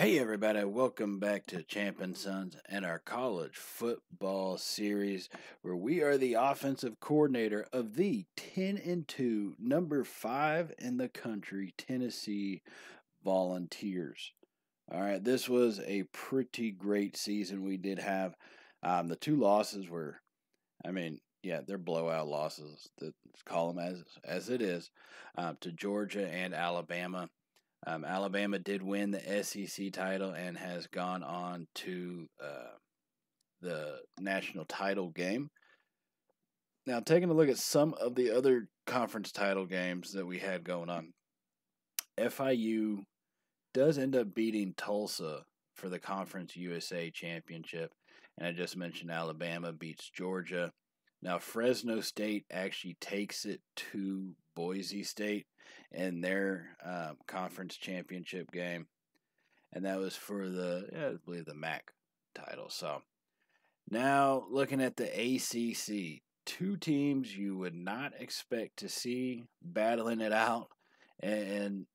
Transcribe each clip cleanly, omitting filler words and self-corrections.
Hey everybody, welcome back to Champion Sons and our college football series where we are the offensive coordinator of the 10-2, number 5 in the country, Tennessee Volunteers. All right, this was a pretty great season we did have. The two losses were, they're blowout losses. Let's call them as it is, to Georgia and Alabama. Alabama did win the SEC title and has gone on to the national title game. Now, taking a look at some of the other conference title games that we had going on, FIU does end up beating Tulsa for the Conference USA Championship. And I just mentioned Alabama beats Georgia. Now, Fresno State actually takes it to Boise State in their conference championship game. And that was for I believe the MAC title. So now looking at the ACC, two teams you would not expect to see battling it out and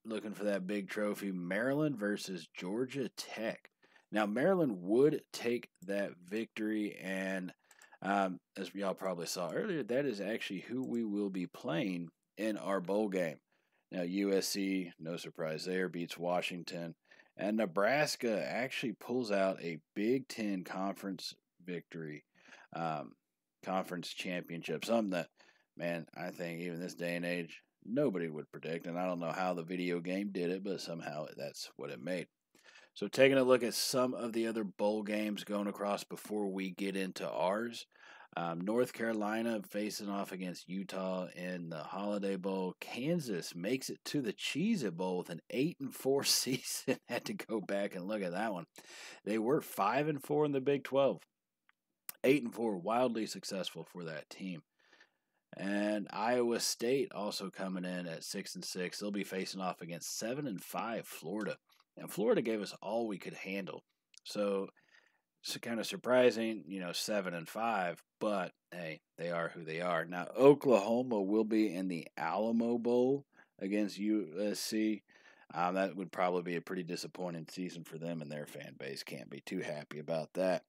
looking for that big trophy, Maryland versus Georgia Tech. Now, Maryland would take that victory, and as y'all probably saw earlier, that is actually who we will be playing in our bowl game. Now, USC, no surprise there, beats Washington, and Nebraska actually pulls out a Big Ten conference victory, conference championship, something that, man, I think even this day and age, nobody would predict, and I don't know how the video game did it, but somehow that's what it made. So taking a look at some of the other bowl games going across before we get into ours. North Carolina facing off against Utah in the Holiday Bowl. Kansas makes it to the Cheez-It Bowl with an 8-4 season. Had to go back and look at that one. They were 5-4 in the Big 12. 8-4, wildly successful for that team. And Iowa State also coming in at 6-6. They'll be facing off against 7-5 Florida. And Florida gave us all we could handle. So it's kind of surprising, 7-5, but hey, they are who they are. Now, Oklahoma will be in the Alamo Bowl against USC. That would probably be a pretty disappointing season for them and their fan base. Can't be too happy about that.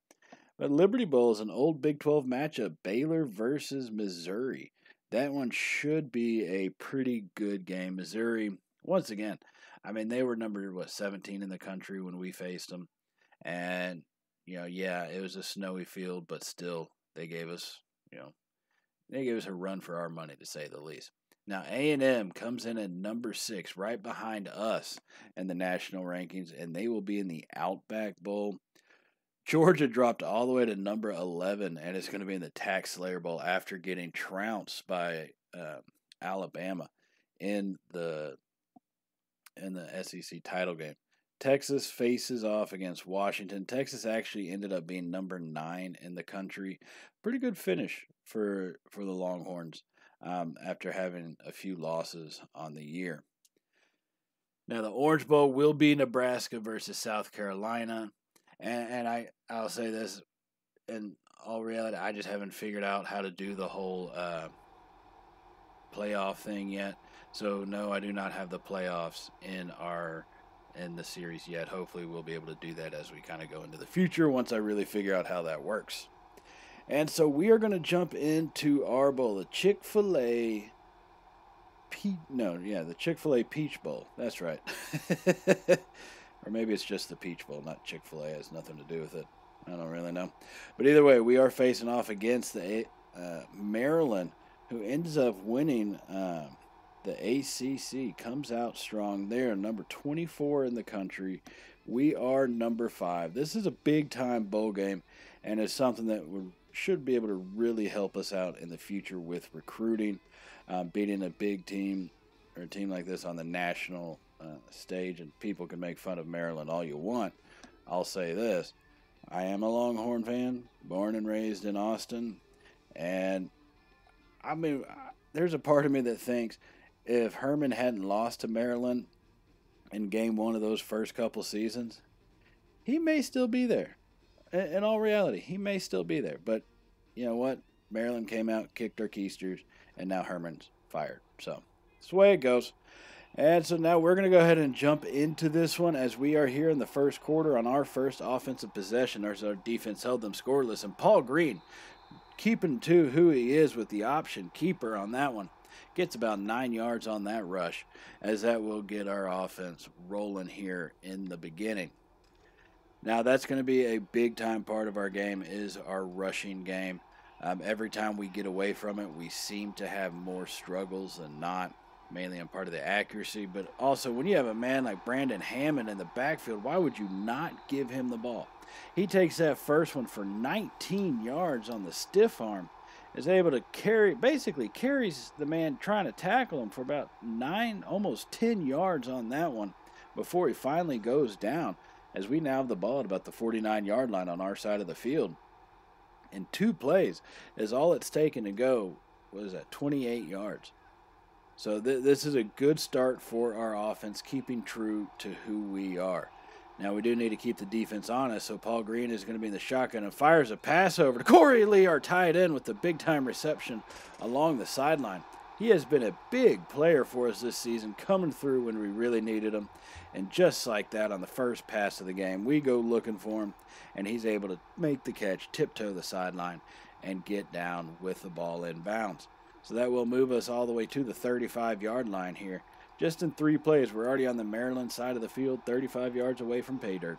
But Liberty Bowl is an old Big 12 matchup, Baylor versus Missouri. That one should be a pretty good game. Missouri, once again, they were number 17 in the country when we faced them, and it was a snowy field, but still they gave us a run for our money, to say the least. Now A&M comes in at number 6, right behind us in the national rankings, and they will be in the Outback Bowl. Georgia dropped all the way to number 11, and it's going to be in the Tax Slayer Bowl after getting trounced by Alabama in the SEC title game. Texas faces off against Washington. Texas actually ended up being number 9 in the country. Pretty good finish for the Longhorns after having a few losses on the year. Now, the Orange Bowl will be Nebraska versus South Carolina. And I'll say this, in all reality, I just haven't figured out how to do the whole playoff thing yet. So no, I do not have the playoffs in the series yet. Hopefully we'll be able to do that as we kind of go into the future once I really figure out how that works. And so we are going to jump into our bowl, the Chick-fil-A Peach Bowl. That's right. Or maybe it's just the Peach Bowl, not Chick-fil-A. It has nothing to do with it. I don't really know. But either way, we are facing off against the Maryland, who ends up winning the ACC. Comes out strong there, number 24 in the country. We are number 5. This is a big-time bowl game, and it's something that should be able to really help us out in the future with recruiting. Beating a big team or a team like this on the national stage, and people can make fun of Maryland all you want. I'll say this. I am a Longhorn fan, born and raised in Austin, and there's a part of me that thinks if Herman hadn't lost to Maryland in game 1 of those first couple seasons, he may still be there. In all reality, he may still be there. But you know what? Maryland came out, kicked our keisters, and now Herman's fired. So that's the way it goes. And so now we're going to go ahead and jump into this one as we are here in the first quarter on our first offensive possession as our defense held them scoreless. And Paul Green, keeping to who he is with the option keeper on that one, gets about 9 yards on that rush, as that will get our offense rolling here in the beginning. Now that's going to be a big-time part of our game is our rushing game. Every time we get away from it, we seem to have more struggles than not, mainly on part of the accuracy. But also, when you have a man like Brandon Hammond in the backfield, why would you not give him the ball? He takes that first one for 19 yards on the stiff arm, is able to basically carries the man trying to tackle him for about 9, almost 10 yards on that one before he finally goes down, as we now have the ball at about the 49-yard line on our side of the field. In 2 plays, as all it's taken to go was at 28 yards. So this is a good start for our offense, keeping true to who we are. Now, we do need to keep the defense honest, so Paul Green is going to be in the shotgun and fires a pass over to Corey Lee, our tight end, with the big-time reception along the sideline. He has been a big player for us this season, coming through when we really needed him. And just like that, on the first pass of the game, we go looking for him, and he's able to make the catch, tiptoe the sideline, and get down with the ball in bounds. So that will move us all the way to the 35-yard line here. Just in 3 plays, we're already on the Maryland side of the field, 35 yards away from pay dirt.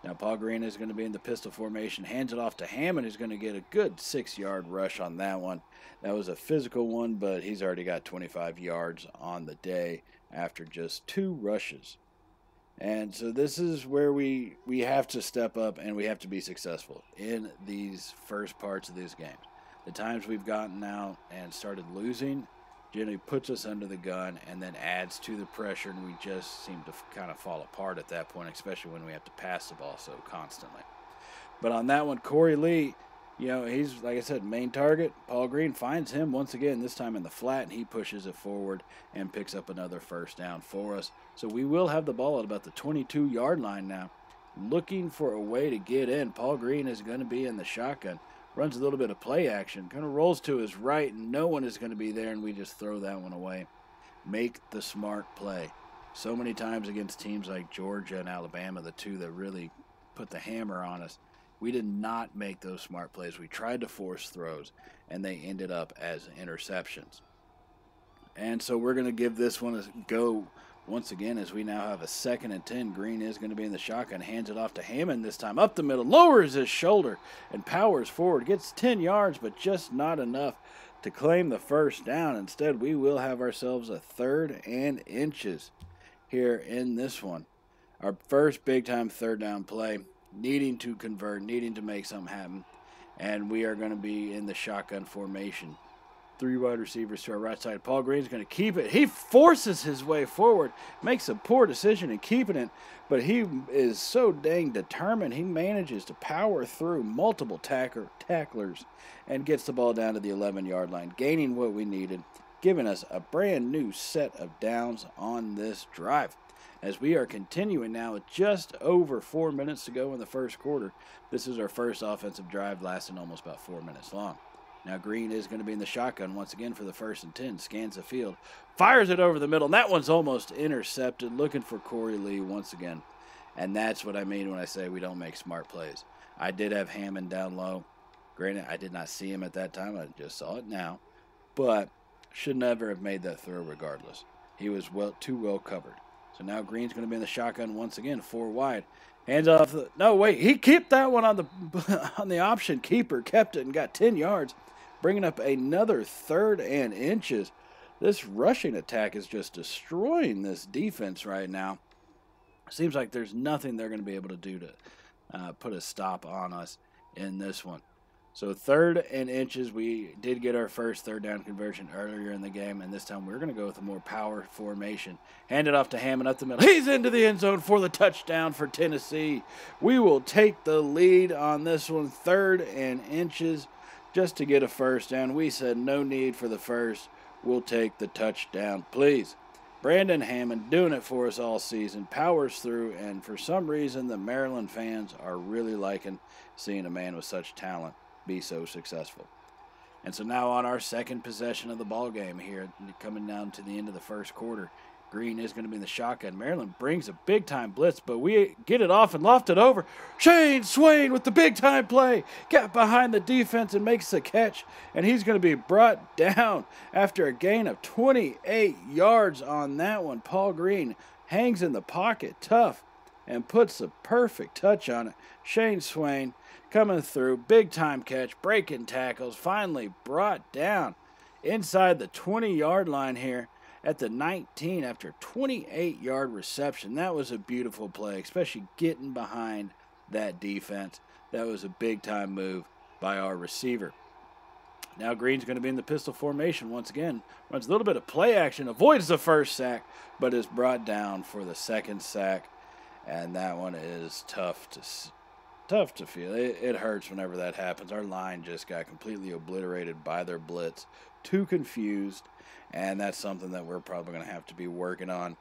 Now, Paul Green is going to be in the pistol formation, hands it off to Hammond, who's going to get a good 6-yard rush on that one. That was a physical one, but he's already got 25 yards on the day after just 2 rushes. And so this is where we have to step up and we have to be successful in these first parts of these games. The times we've gotten out and started losing generally puts us under the gun and then adds to the pressure, and we just seem to kind of fall apart at that point, especially when we have to pass the ball so constantly. But on that one, Corey Lee, he's, like I said, main target. Paul Green finds him once again, this time in the flat, and he pushes it forward and picks up another first down for us. So we will have the ball at about the 22-yard line now, looking for a way to get in. Paul Green is going to be in the shotgun. Runs a little bit of play action, kind of rolls to his right, and no one is going to be there, and we just throw that one away. Make the smart play. So many times against teams like Georgia and Alabama, the two that really put the hammer on us, we did not make those smart plays. We tried to force throws, and they ended up as interceptions. And so we're going to give this one a go once again, as we now have a 2nd and 10. Green is going to be in the shotgun, hands it off to Hammond this time, up the middle, lowers his shoulder, and powers forward. Gets 10 yards, but just not enough to claim the first down. Instead, we will have ourselves a 3rd and inches here in this one. Our first big-time 3rd down play, needing to convert, needing to make something happen, and we are going to be in the shotgun formation. 3 wide receivers to our right side. Paul Green's going to keep it. He forces his way forward, makes a poor decision in keeping it, but he is so dang determined. He manages to power through multiple tacklers and gets the ball down to the 11-yard line, gaining what we needed, giving us a brand new set of downs on this drive. As we are continuing now with just over 4 minutes to go in the first quarter, this is our first offensive drive lasting almost about 4 minutes long. Now Green is going to be in the shotgun once again for the 1st and 10. Scans the field, fires it over the middle, and that one's almost intercepted. Looking for Corey Lee once again. And that's what I mean when I say we don't make smart plays. I did have Hammond down low. Granted, I did not see him at that time. I just saw it now. But should never have made that throw regardless. He was too well covered. So now Green's going to be in the shotgun once again, 4 wide. Hands off. No, wait. He kept that one on the option. Keeper kept it and got 10 yards. Bringing up another 3rd and inches. This rushing attack is just destroying this defense right now. Seems like there's nothing they're going to be able to do to put a stop on us in this one. So 3rd and inches. We did get our first 3rd down conversion earlier in the game, and this time we're going to go with a more power formation. Hand it off to Hammond up the middle. He's into the end zone for the touchdown for Tennessee. We will take the lead on this one, 3rd and inches. Just to get a first down. We said no need for the first. We'll take the touchdown, please. Brandon Hammond doing it for us all season. Powers through, and for some reason the Maryland fans are really liking seeing a man with such talent be so successful. And so now on our 2nd possession of the ball game here, coming down to the end of the first quarter, Green is going to be in the shotgun. Maryland brings a big-time blitz, but we get it off and loft it over. Shane Swain with the big-time play. Got behind the defense and makes the catch, and he's going to be brought down after a gain of 28 yards on that one. Paul Green hangs in the pocket tough and puts the perfect touch on it. Shane Swain coming through, big-time catch, breaking tackles, finally brought down inside the 20-yard line here at the 19 after 28-yard reception. That was a beautiful play, especially getting behind that defense. That was a big-time move by our receiver. Now Green's going to be in the pistol formation once again. Runs a little bit of play action, avoids the first sack, but is brought down for the second sack. And that one is tough to feel. It hurts whenever that happens. Our line just got completely obliterated by their blitz. Too confused. And that's something that we're probably going to have to be working on,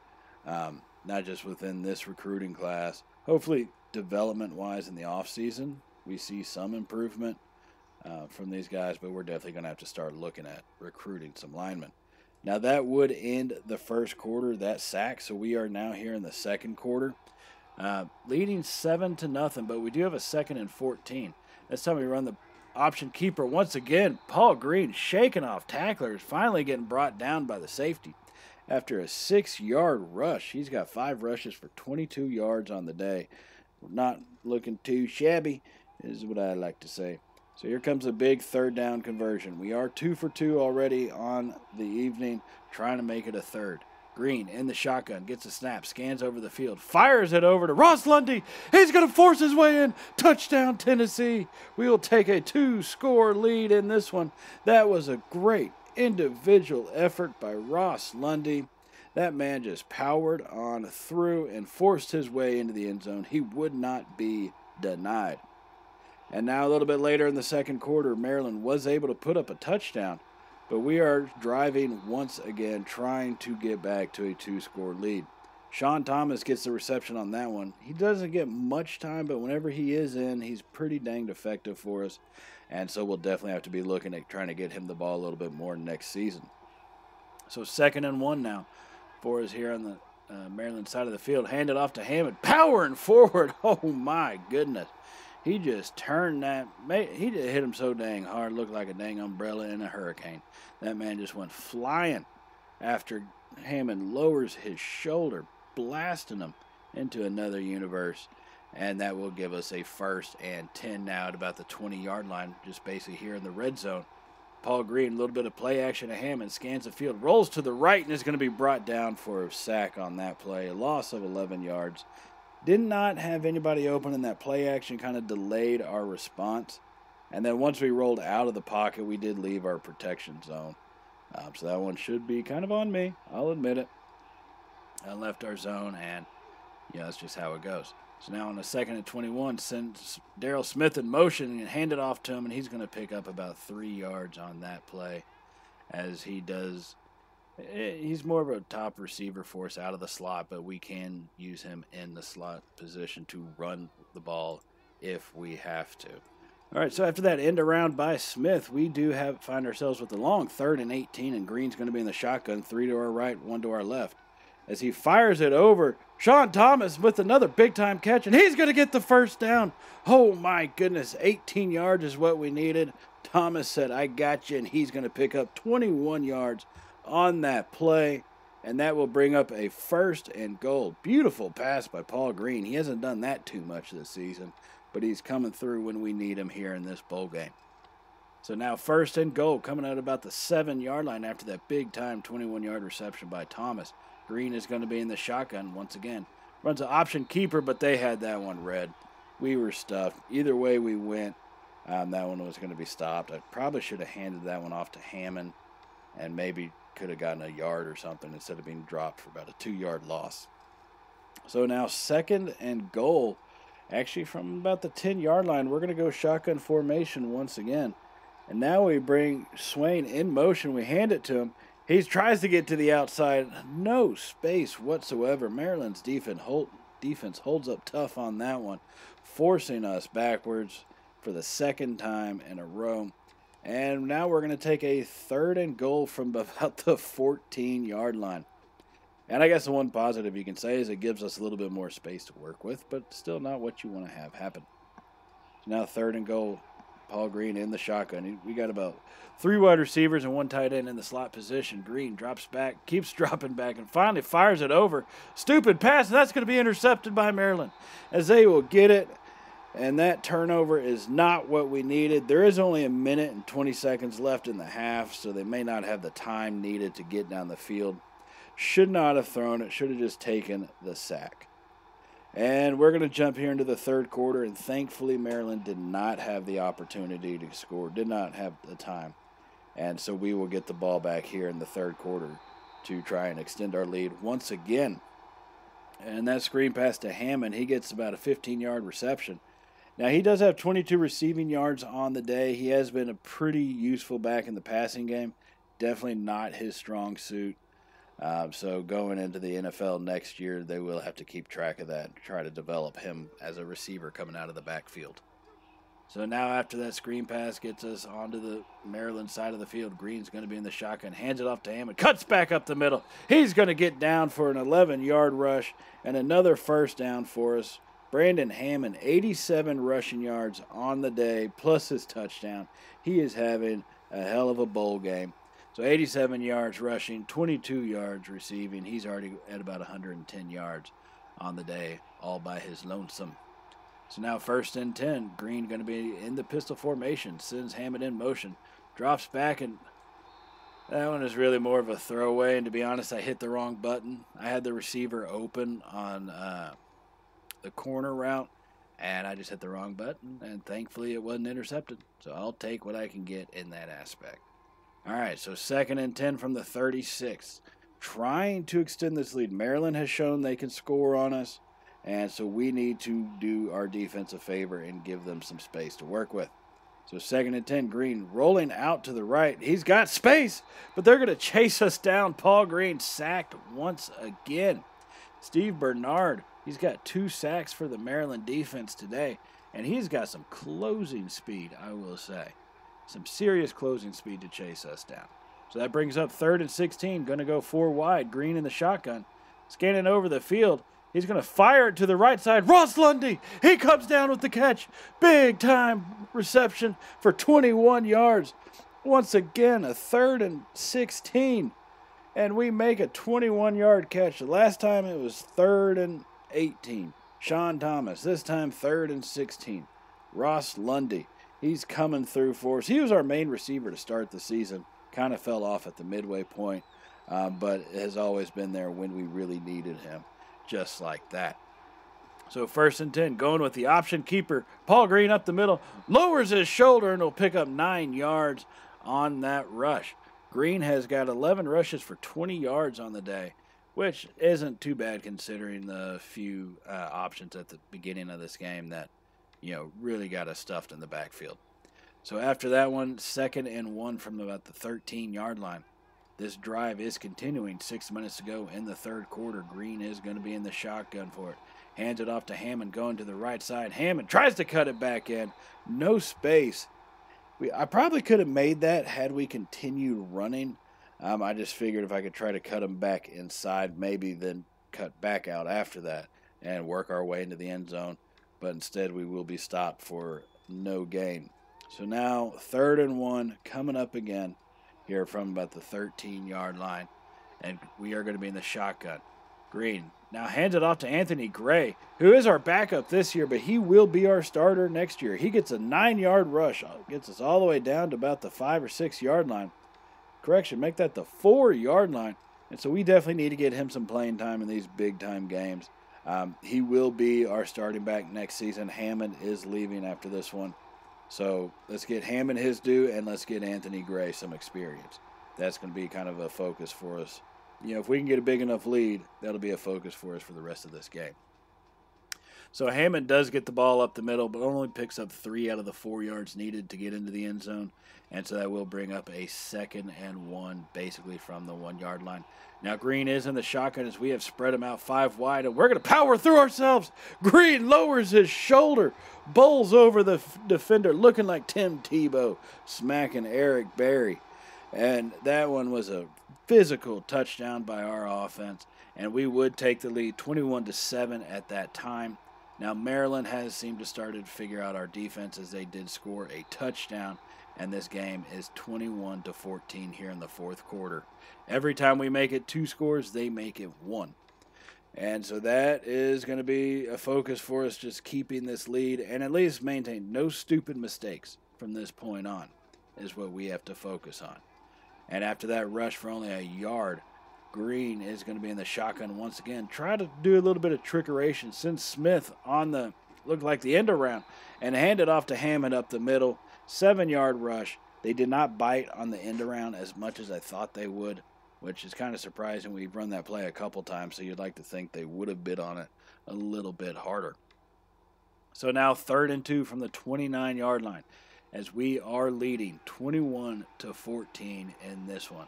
not just within this recruiting class. Hopefully, development-wise in the offseason, we see some improvement from these guys, but we're definitely going to have to start looking at recruiting some linemen. Now, that would end the first quarter, that sack, so we are now here in the second quarter, leading 7-0, but we do have a 2nd and 14. This time we run the option keeper once again. Paul Green shaking off tacklers, finally getting brought down by the safety. After a 6-yard rush, he's got 5 rushes for 22 yards on the day. Not looking too shabby, is what I like to say. So here comes a big 3rd down conversion. We are 2 for 2 already on the evening, trying to make it a 3rd. Green in the shotgun, gets a snap, scans over the field, fires it over to Ross Lundy. He's going to force his way in. Touchdown, Tennessee. We will take a 2-score lead in this one. That was a great individual effort by Ross Lundy. That man just powered on through and forced his way into the end zone. He would not be denied. And now a little bit later in the second quarter, Maryland was able to put up a touchdown. But we are driving once again, trying to get back to a 2-score lead. Sean Thomas gets the reception on that one. He doesn't get much time, but whenever he is in, he's pretty dang effective for us. And so we'll definitely have to be looking at trying to get him the ball a little bit more next season. So 2nd and 1 now for us here on the Maryland side of the field. Handed off to Hammond, powering forward. Oh, my goodness. He just turned that. He just hit him so dang hard, looked like a dang umbrella in a hurricane. That man just went flying after Hammond lowers his shoulder, blasting him into another universe. And that will give us a 1st and 10 now at about the 20-yard line, just basically here in the red zone. Paul Green, a little bit of play action to Hammond, scans the field, rolls to the right, and is going to be brought down for a sack on that play. A loss of 11 yards. Did not have anybody open, in that play action kind of delayed our response. And then once we rolled out of the pocket, we did leave our protection zone. So that one should be kind of on me. I'll admit it. I left our zone, and that's just how it goes. So now on the 2nd and 21, sends Darrell Smith in motion and hand it off to him, and he's going to pick up about 3 yards on that play as he does. He's more of a top receiver for us out of the slot, but we can use him in the slot position to run the ball if we have to. All right, so after that end around by Smith, we do find ourselves with a long 3rd and 18, and Green's going to be in the shotgun, 3 to our right, 1 to our left. As he fires it over, Sean Thomas with another big-time catch, and he's going to get the 1st down. Oh, my goodness, 18 yards is what we needed. Thomas said, I got you, and he's going to pick up 21 yards on that play, and that will bring up a 1st and goal. Beautiful pass by Paul Green. He hasn't done that too much this season, but he's coming through when we need him here in this bowl game. So now 1st and goal, coming out about the 7-yard line after that big-time 21-yard reception by Thomas. Green is going to be in the shotgun once again. Runs an option keeper, but they had that one read. We were stuffed. Either way we went, that one was going to be stopped. I probably should have handed that one off to Hammond and maybe could have gotten a yard or something instead of being dropped for about a 2-yard loss. So now 2nd and goal, actually from about the 10-yard line. We're going to go shotgun formation once again. And now we bring Swain in motion. We hand it to him. He tries to get to the outside. No space whatsoever. Maryland's defense holds up tough on that one, forcing us backwards for the 2nd time in a row. And now we're going to take a 3rd and goal from about the 14-yard line. And I guess the one positive you can say is it gives us a little bit more space to work with, but still not what you want to have happen. So now 3rd and goal. Paul Green in the shotgun. We got about 3 wide receivers and 1 tight end in the slot position. Green drops back, keeps dropping back, and finally fires it over. Stupid pass, and that's going to be intercepted by Maryland as they will get it. And that turnover is not what we needed. There is only 1 minute and 20 seconds left in the half, so they may not have the time needed to get down the field. Should not have thrown it. Should have just taken the sack. And we're going to jump here into the 3rd quarter, and thankfully Maryland did not have the opportunity to score, did not have the time. And so we will get the ball back here in the 3rd quarter to try and extend our lead once again. And that screen pass to Hammond, he gets about a 15-yard reception. Now, he does have 22 receiving yards on the day. He has been a pretty useful back in the passing game. Definitely not his strong suit. So going into the NFL next year, they will have to keep track of that and try to develop him as a receiver coming out of the backfield. So now after that screen pass gets us onto the Maryland side of the field, Green's going to be in the shotgun, hands it off to Hammond, cuts back up the middle. He's going to get down for an 11-yard rush and another first down for us. Brandon Hammond, 87 rushing yards on the day, plus his touchdown. He is having a hell of a bowl game. So 87 yards rushing, 22 yards receiving. He's already at about 110 yards on the day, all by his lonesome. So now 1st and 10. Green going to be in the pistol formation. Sends Hammond in motion. Drops back, and that one is really more of a throwaway. And to be honest, I hit the wrong button. I had the receiver open on the corner route, and I just hit the wrong button. And thankfully, it wasn't intercepted. So I'll take what I can get in that aspect. All right, so 2nd and 10 from the 36. Trying to extend this lead. Maryland has shown they can score on us, and so we need to do our defense a favor and give them some space to work with. So 2nd and 10, Green rolling out to the right. He's got space, but they're going to chase us down. Paul Green sacked once again. Steve Bernard, he's got 2 sacks for the Maryland defense today, and he's got some closing speed, I will say. Some serious closing speed to chase us down. So that brings up 3rd and 16. Going to go 4 wide. Green in the shotgun. Scanning over the field. He's going to fire it to the right side. Ross Lundy. He comes down with the catch. Big time reception for 21 yards. Once again, a 3rd and 16. And we make a 21-yard catch. The last time it was 3rd and 18. Sean Thomas. This time 3rd and 16. Ross Lundy. He's coming through for us. He was our main receiver to start the season. Kind of fell off at the midway point, but has always been there when we really needed him, just like that. So 1st and 10, going with the option keeper. Paul Green up the middle, lowers his shoulder, and will pick up 9 yards on that rush. Green has got 11 rushes for 20 yards on the day, which isn't too bad considering the few options at the beginning of this game that really got us stuffed in the backfield. So after that one, 2nd and 1 from about the 13-yard line. This drive is continuing. 6 minutes to go in the 3rd quarter. Green is going to be in the shotgun for it. Hands it off to Hammond, going to the right side. Hammond tries to cut it back in. No space. I probably could have made that had we continued running. I just figured if I could try to cut him back inside, maybe then cut back out after that and work our way into the end zone. But instead we will be stopped for no gain. So now 3rd and 1 coming up again here from about the 13-yard line. And we are going to be in the shotgun. Green now hands it off to Anthony Gray, who is our backup this year, but he will be our starter next year. He gets a 9-yard rush. Gets us all the way down to about the 5 or 6-yard line. Correction, make that the 4-yard line. And so we definitely need to get him some playing time in these big-time games. He will be our starting back next season. Hammond is leaving after this one. So let's get Hammond his due, and let's get Anthony Gray some experience. That's going to be kind of a focus for us. If we can get a big enough lead, that'll be a focus for us for the rest of this game. So Hammond does get the ball up the middle, but only picks up 3 out of the 4 yards needed to get into the end zone. And so that will bring up a 2nd and 1, basically from the 1-yard line. Now Green is in the shotgun as we have spread him out 5 wide, and we're going to power through ourselves. Green lowers his shoulder, bowls over the defender, looking like Tim Tebow, smacking Eric Berry. And that one was a physical touchdown by our offense. and we would take the lead 21-7 at that time. Now, Maryland has seemed to start to figure out our defense as they did score a touchdown, and this game is 21-14 here in the fourth quarter. Every time we make it 2 scores, they make it 1. And so that is going to be a focus for us, just keeping this lead and at least maintain no stupid mistakes from this point on is what we have to focus on. And after that rush for only a yard, Green is going to be in the shotgun once again. Try to do a little bit of trickeration. Send Smith on the, looked like the end around, and hand it off to Hammond up the middle. 7-yard rush. They did not bite on the end around as much as I thought they would, which is kind of surprising. We've run that play a couple times, so you'd like to think they would have bit on it a little bit harder. So now 3rd and 2 from the 29-yard line as we are leading 21-14 in this one.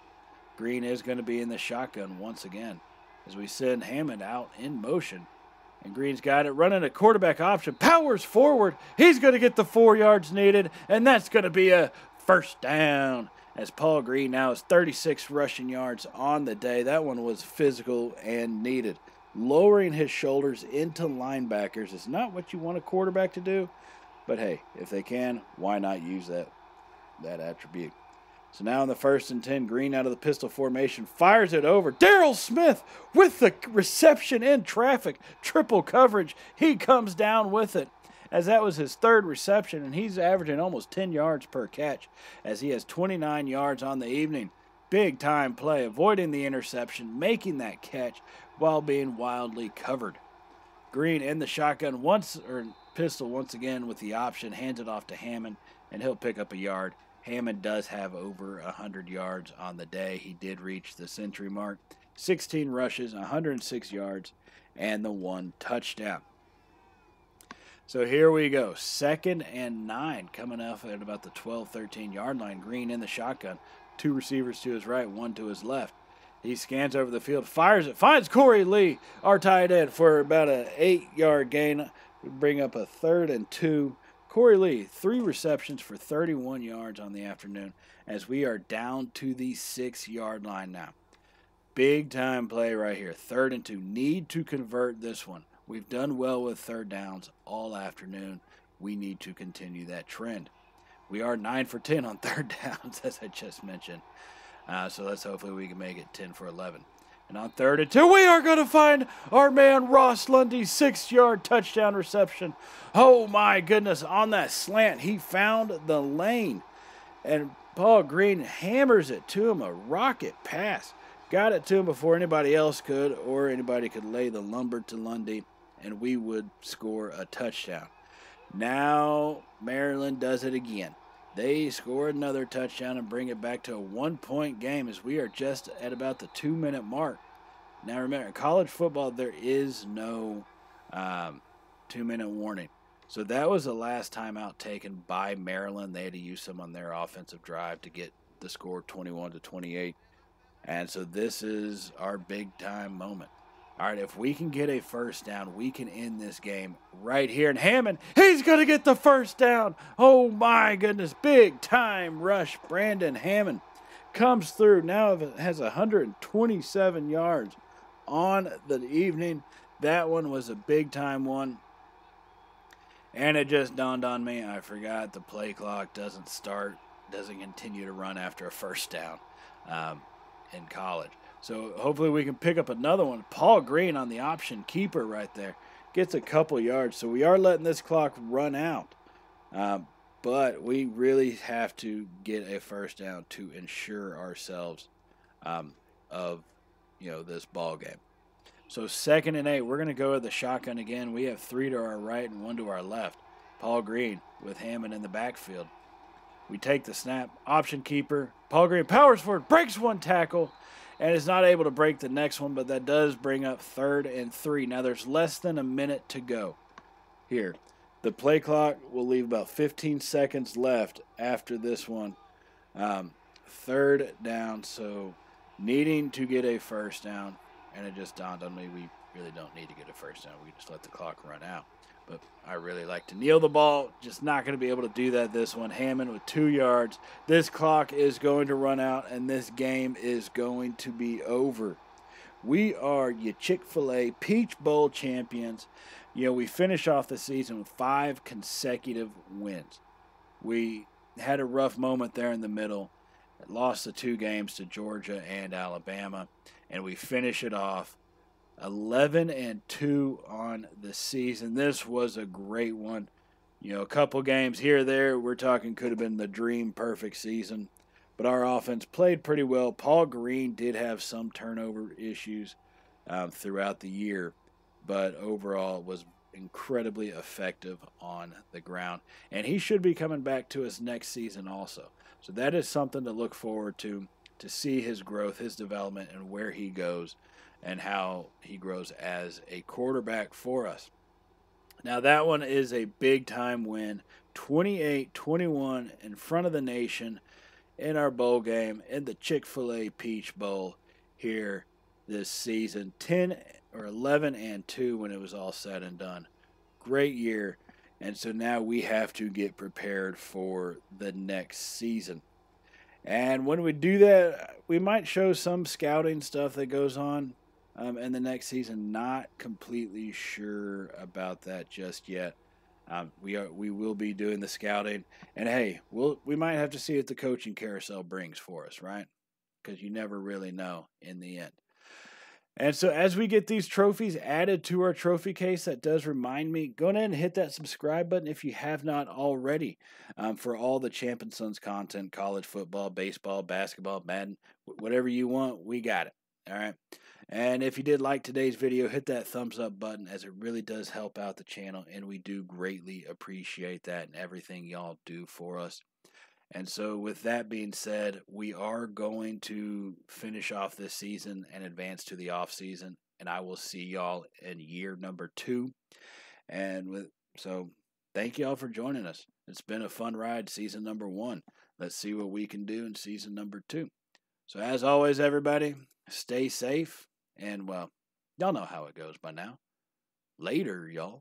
Green is going to be in the shotgun once again as we send Hammond out in motion. And Green's got it, running a quarterback option, powers forward. He's going to get the 4 yards needed, and that's going to be a first down. As Paul Green now has 36 rushing yards on the day. That one was physical and needed. Lowering his shoulders into linebackers is not what you want a quarterback to do. But hey, if they can, why not use that attribute? So now in the 1st and 10, Green out of the pistol formation, fires it over. Darryl Smith with the reception in traffic. Triple coverage. He comes down with it, as that was his 3rd reception, and he's averaging almost 10 yards per catch, as he has 29 yards on the evening. Big time play, avoiding the interception, making that catch while being wildly covered. Green in the shotgun pistol once again with the option, hands it off to Hammond, and he'll pick up a yard. Hammond does have over 100 yards on the day. He did reach the century mark. 16 rushes, 106 yards, and the 1 touchdown. So here we go. 2nd and 9 coming up at about the 12-13 yard line. Green in the shotgun. 2 receivers to his right, 1 to his left. He scans over the field, fires it, finds Corey Lee, our tight end, for about an 8-yard gain. We bring up a 3rd and 2. Corey Lee, 3 receptions for 31 yards on the afternoon as we are down to the 6-yard line now. Big time play right here. 3rd and 2. Need to convert this one. We've done well with 3rd downs all afternoon. We need to continue that trend. We are 9 for 10 on 3rd downs, as I just mentioned. So let's hopefully we can make it 10 for 11. And on 3rd and 2, we are going to find our man Ross Lundy's 6-yard touchdown reception. Oh my goodness, on that slant, he found the lane. And Paul Green hammers it to him, a rocket pass. Got it to him before anybody else could, or anybody could lay the lumber to Lundy, and we would score a touchdown. Now Maryland does it again. They score another touchdown and bring it back to a 1-point game as we are just at about the 2-minute mark. Now remember, in college football, there is no 2-minute warning. So that was the last timeout taken by Maryland. They had to use some on their offensive drive to get the score 21-28. And so this is our big-time moment. All right, if we can get a first down, we can end this game right here. And Hammond, he's going to get the first down. Oh, my goodness, big-time rush. Brandon Hammond comes through. Now it has 127 yards on the evening. That one was a big-time one. And it just dawned on me, I forgot the play clock doesn't continue to run after a first down in college. So hopefully we can pick up another one. Paul Green on the option keeper right there. Gets a couple yards. So we are letting this clock run out. But we really have to get a first down to ensure ourselves of this ball game. So 2nd and 8. We're going to go with the shotgun again. We have 3 to our right and 1 to our left. Paul Green with Hammond in the backfield. We take the snap. Option keeper. Paul Green powers forward. Breaks 1 tackle. And is not able to break the next one, but that does bring up 3rd and 3. Now there's less than a minute to go here. The play clock will leave about 15 seconds left after this one. 3rd down, so needing to get a first down. And it just dawned on me we really don't need to get a first down. We just let the clock run out. But I really like to kneel the ball. Just not going to be able to do that this one. Hammond with 2 yards. This clock is going to run out, and this game is going to be over. We are your Chick-fil-A Peach Bowl champions. We finish off the season with 5 consecutive wins. We had a rough moment there in the middle, lost the 2 games to Georgia and Alabama, and we finish it off 11-2 on the season. This was a great one. A couple games here or there, we're talking could have been the dream perfect season. But our offense played pretty well. Paul Green did have some turnover issues throughout the year, but overall was incredibly effective on the ground. And he should be coming back to us next season also. So that is something to look forward to see his growth, his development, and where he goes and how he grows as a quarterback for us. Now that one is a big-time win, 28-21 in front of the nation in our bowl game in the Chick-fil-A Peach Bowl here this season. 11-2 when it was all said and done. Great year. And so now we have to get prepared for the next season. And when we do that, we might show some scouting stuff that goes on in the next season. Not completely sure about that just yet. We will be doing the scouting, and hey, we might have to see what the coaching carousel brings for us, right? Because you never really know in the end. And so as we get these trophies added to our trophy case, that does remind me, go ahead and hit that subscribe button if you have not already for all the Champion Sons content, college football, baseball, basketball, Madden, whatever you want, we got it. All right. And if you did like today's video, hit that thumbs up button, as it really does help out the channel, and we do greatly appreciate that and everything y'all do for us. And so with that being said, we are going to finish off this season and advance to the off season, and I will see y'all in year number 2. So thank y'all for joining us. It's been a fun ride, season number 1. Let's see what we can do in season number 2. So as always, everybody, stay safe. And, well, y'all know how it goes by now. Later, y'all.